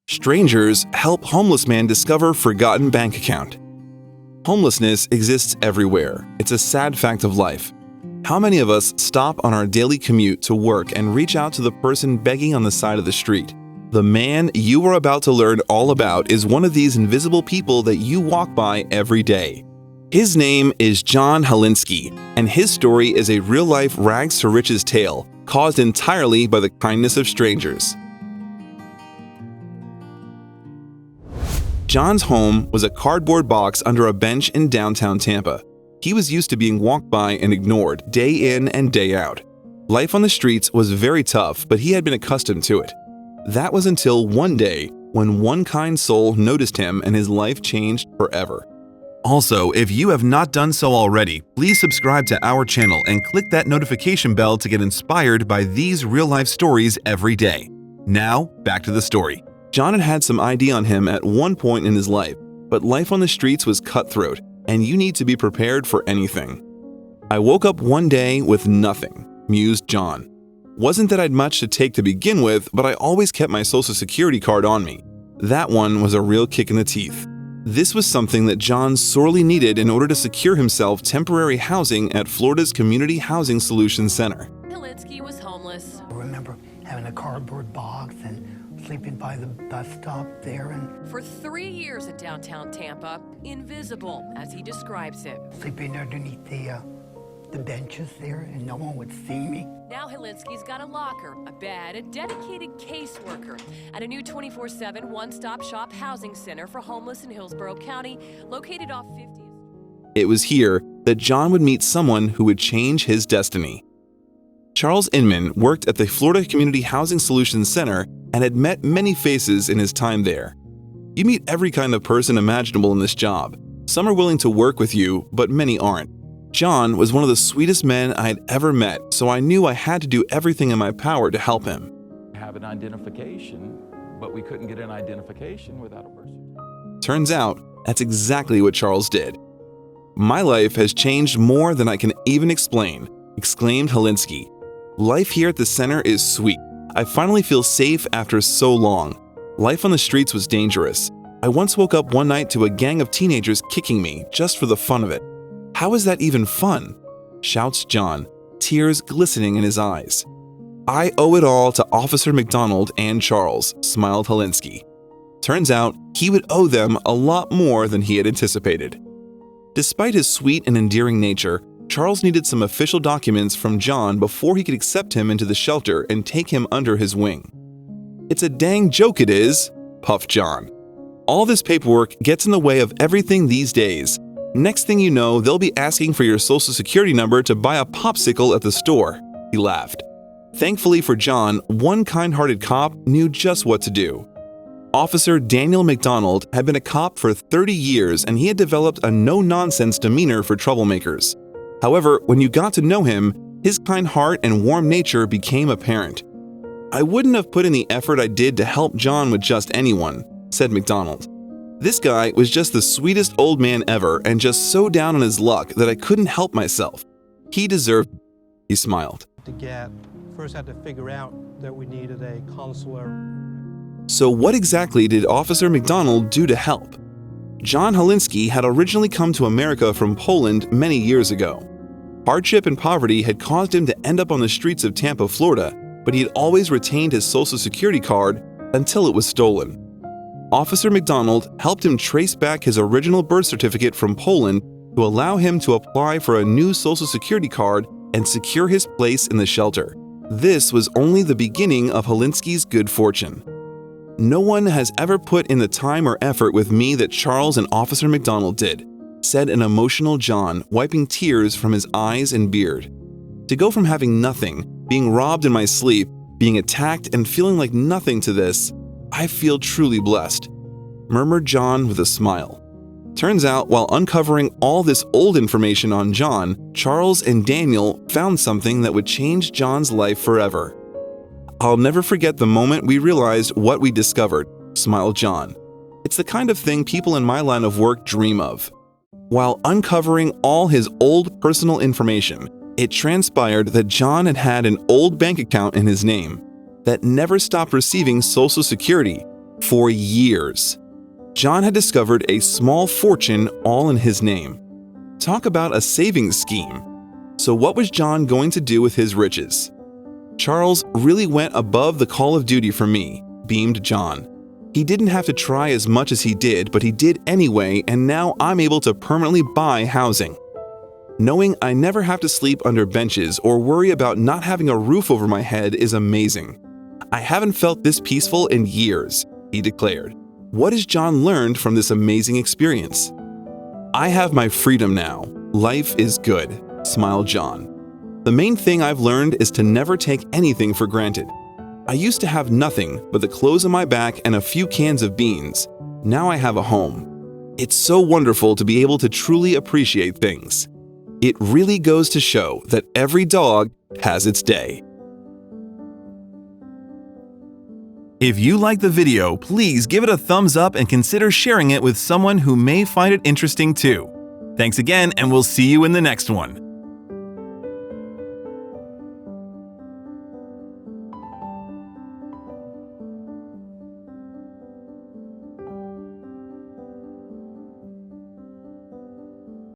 Strangers help homeless man discover forgotten bank account. Homelessness exists everywhere. It's a sad fact of life. How many of us stop on our daily commute to work and reach out to the person begging on the side of the street? The man you are about to learn all about is one of these invisible people that you walk by every day. His name is John Helinski, and his story is a real-life rags to riches tale caused entirely by the kindness of strangers. John's home was a cardboard box under a bench in downtown Tampa. He was used to being walked by and ignored day in and day out. Life on the streets was very tough, but he had been accustomed to it. That was until one day when one kind soul noticed him and his life changed forever. Also, if you have not done so already, please subscribe to our channel and click that notification bell to get inspired by these real-life stories every day. Now, back to the story. John had had some ID on him at one point in his life, but life on the streets was cutthroat, and you need to be prepared for anything. I woke up one day with nothing, mused John. Wasn't that I'd much to take to begin with, but I always kept my Social Security card on me. That one was a real kick in the teeth. This was something that John sorely needed in order to secure himself temporary housing at Florida's Community Housing Solutions Center. Helinski was homeless. I remember having a cardboard box and sleeping by the bus stop there and For 3 years in downtown Tampa, invisible, as he describes it. sleeping underneath the benches there and no one would see me. Now Helinski's got a locker, a bed, a dedicated caseworker at a new 24/7 one-stop shop housing center for homeless in Hillsborough County, located off 50th. It was here that John would meet someone who would change his destiny. Charles Inman worked at the Florida Community Housing Solutions Center and had met many faces in his time there. You meet every kind of person imaginable in this job. Some are willing to work with you, but many aren't. John was one of the sweetest men I had ever met, so I knew I had to do everything in my power to help him. Have an identification, but we couldn't get an identification without a birth certificate. Turns out, that's exactly what Charles did. "My life has changed more than I can even explain," exclaimed Helinski. "Life here at the center is sweet. I finally feel safe after so long. Life on the streets was dangerous. I once woke up one night to a gang of teenagers kicking me just for the fun of it. How is that even fun?" shouts John, tears glistening in his eyes. "I owe it all to Officer McDonald and Charles," smiled Helinski. Turns out, he would owe them a lot more than he had anticipated. Despite his sweet and endearing nature, Charles needed some official documents from John before he could accept him into the shelter and take him under his wing. "It's a dang joke it is," puffed John. "All this paperwork gets in the way of everything these days. Next thing you know, they'll be asking for your Social Security number to buy a popsicle at the store," he laughed. Thankfully for John, one kind-hearted cop knew just what to do. Officer Daniel McDonald had been a cop for 30 years and he had developed a no-nonsense demeanor for troublemakers. However, when you got to know him, his kind heart and warm nature became apparent. "I wouldn't have put in the effort I did to help John with just anyone," said McDonald. "This guy was just the sweetest old man ever and just so down on his luck that I couldn't help myself. He deserved it," he smiled. First had to figure out that we needed a consular. So what exactly did Officer McDonald do to help? John Helinski had originally come to America from Poland many years ago. Hardship and poverty had caused him to end up on the streets of Tampa, Florida, but he had always retained his Social Security card until it was stolen. Officer McDonald helped him trace back his original birth certificate from Poland to allow him to apply for a new Social Security card and secure his place in the shelter. This was only the beginning of Helinski's good fortune. "No one has ever put in the time or effort with me that Charles and Officer McDonald did," said an emotional John, wiping tears from his eyes and beard. "To go from having nothing, being robbed in my sleep, being attacked and feeling like nothing to this, I feel truly blessed," murmured John with a smile. Turns out, while uncovering all this old information on John, Charles and Daniel found something that would change John's life forever. "I'll never forget the moment we realized what we discovered," smiled John. "It's the kind of thing people in my line of work dream of." While uncovering all his old personal information, it transpired that John had had an old bank account in his name that never stopped receiving Social Security. For years, John had discovered a small fortune all in his name. Talk about a savings scheme. So what was John going to do with his riches? Charles really went above the call of duty for me, beamed John. He didn't have to try as much as he did, but he did anyway, and now I'm able to permanently buy housing. Knowing I never have to sleep under benches or worry about not having a roof over my head is amazing. I haven't felt this peaceful in years, he declared. What has John learned from this amazing experience? I have my freedom now. Life is good, smiled John. The main thing I've learned is to never take anything for granted. I used to have nothing but the clothes on my back and a few cans of beans. Now I have a home. It's so wonderful to be able to truly appreciate things. It really goes to show that every dog has its day. If you like the video, please give it a thumbs up and consider sharing it with someone who may find it interesting too. Thanks again, and we'll see you in the next one.